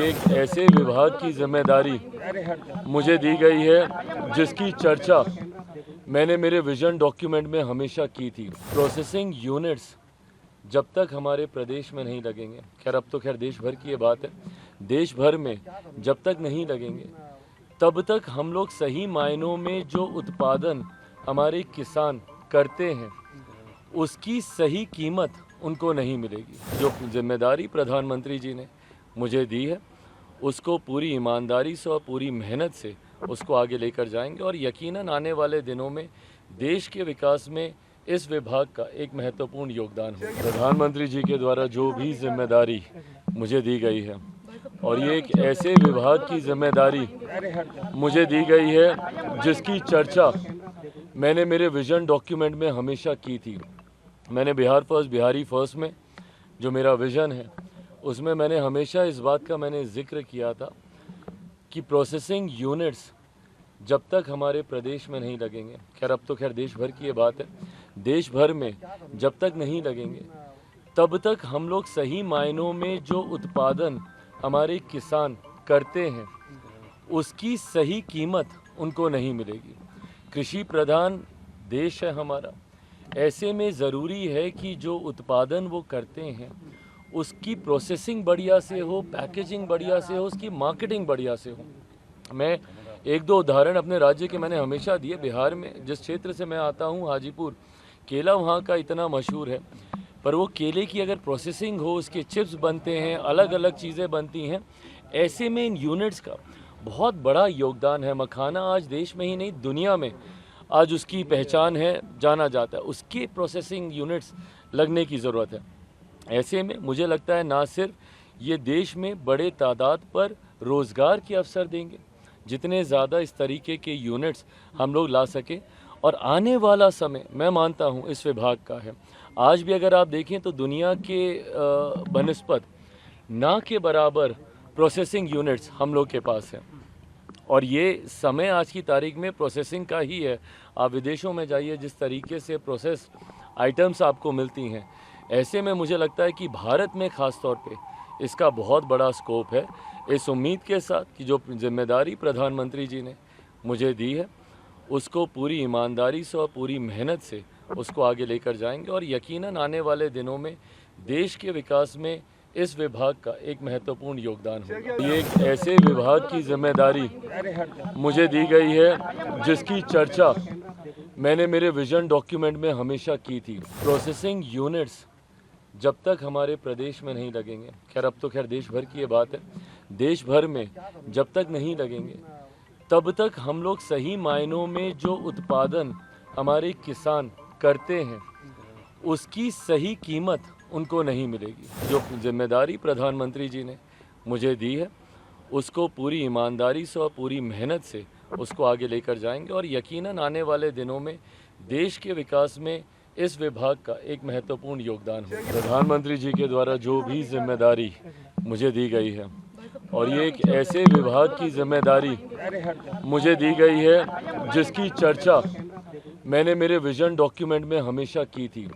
एक ऐसे विभाग की जिम्मेदारी मुझे दी गई है जिसकी चर्चा मैंने मेरे विजन डॉक्यूमेंट में हमेशा की थी। प्रोसेसिंग यूनिट्स जब तक हमारे प्रदेश में नहीं लगेंगे, खैर अब तो देश भर की ये बात है, देश भर में जब तक नहीं लगेंगे तब तक हम लोग सही मायनों में जो उत्पादन हमारे किसान करते हैं उसकी सही कीमत उनको नहीं मिलेगी। जो जिम्मेदारी प्रधानमंत्री जी ने मुझे दी है उसको पूरी ईमानदारी से और पूरी मेहनत से उसको आगे लेकर जाएंगे और यकीनन आने वाले दिनों में देश के विकास में इस विभाग का एक महत्वपूर्ण योगदान हो। प्रधानमंत्री जी के द्वारा जो भी जिम्मेदारी मुझे दी गई है और ये एक ऐसे विभाग की जिम्मेदारी मुझे दी गई है जिसकी चर्चा मैंने मेरे विजन डॉक्यूमेंट में हमेशा की थी। मैंने बिहार फर्स्ट, बिहारी फर्स्ट में जो मेरा विज़न है उसमें मैंने हमेशा इस बात का मैंने जिक्र किया था कि प्रोसेसिंग यूनिट्स जब तक हमारे प्रदेश में नहीं लगेंगे, खैर अब तो देश भर की ये बात है, देश भर में जब तक नहीं लगेंगे तब तक हम लोग सही मायनों में जो उत्पादन हमारे किसान करते हैं उसकी सही कीमत उनको नहीं मिलेगी। कृषि प्रधान देश है हमारा, ऐसे में ज़रूरी है कि जो उत्पादन वो करते हैं उसकी प्रोसेसिंग बढ़िया से हो, पैकेजिंग बढ़िया से हो, उसकी मार्केटिंग बढ़िया से हो। मैं एक दो उदाहरण अपने राज्य के मैंने हमेशा दिए। बिहार में जिस क्षेत्र से मैं आता हूँ, हाजीपुर, केला वहाँ का इतना मशहूर है, पर वो केले की अगर प्रोसेसिंग हो, उसके चिप्स बनते हैं, अलग अलग चीज़ें बनती हैं, ऐसे में इन यूनिट्स का बहुत बड़ा योगदान है। मखाना आज देश में ही नहीं दुनिया में आज उसकी पहचान है, जाना जाता है, उसके प्रोसेसिंग यूनिट्स लगने की ज़रूरत है। ऐसे में मुझे लगता है ना सिर्फ ये देश में बड़े तादाद पर रोज़गार के अवसर देंगे, जितने ज़्यादा इस तरीके के यूनिट्स हम लोग ला सकें, और आने वाला समय मैं मानता हूँ इस विभाग का है। आज भी अगर आप देखें तो दुनिया के बनस्पत ना के बराबर प्रोसेसिंग यूनिट्स हम लोग के पास है, और ये समय आज की तारीख में प्रोसेसिंग का ही है। आप विदेशों में जाइए, जिस तरीके से प्रोसेस आइटम्स आपको मिलती हैं, ऐसे में मुझे लगता है कि भारत में ख़ास तौर पे इसका बहुत बड़ा स्कोप है। इस उम्मीद के साथ कि जो जिम्मेदारी प्रधानमंत्री जी ने मुझे दी है उसको पूरी ईमानदारी से और पूरी मेहनत से उसको आगे लेकर जाएंगे और यकीनन आने वाले दिनों में देश के विकास में इस विभाग का एक महत्वपूर्ण योगदान होगा। ये एक ऐसे विभाग की जिम्मेदारी मुझे दी गई है जिसकी चर्चा मैंने मेरे विजन डॉक्यूमेंट में हमेशा की थी। प्रोसेसिंग यूनिट्स जब तक हमारे प्रदेश में नहीं लगेंगे, खैर अब तो देश भर की ये बात है, देश भर में जब तक नहीं लगेंगे तब तक हम लोग सही मायनों में जो उत्पादन हमारे किसान करते हैं उसकी सही कीमत उनको नहीं मिलेगी। जो जिम्मेदारी प्रधानमंत्री जी ने मुझे दी है उसको पूरी ईमानदारी से और पूरी मेहनत से उसको आगे लेकर जाएंगे और यकीनन आने वाले दिनों में देश के विकास में इस विभाग का एक महत्वपूर्ण योगदान हो। प्रधानमंत्री जी के द्वारा जो भी जिम्मेदारी मुझे दी गई है और ये एक ऐसे विभाग की जिम्मेदारी मुझे दी गई है जिसकी चर्चा मैंने मेरे विजन डॉक्यूमेंट में हमेशा की थी।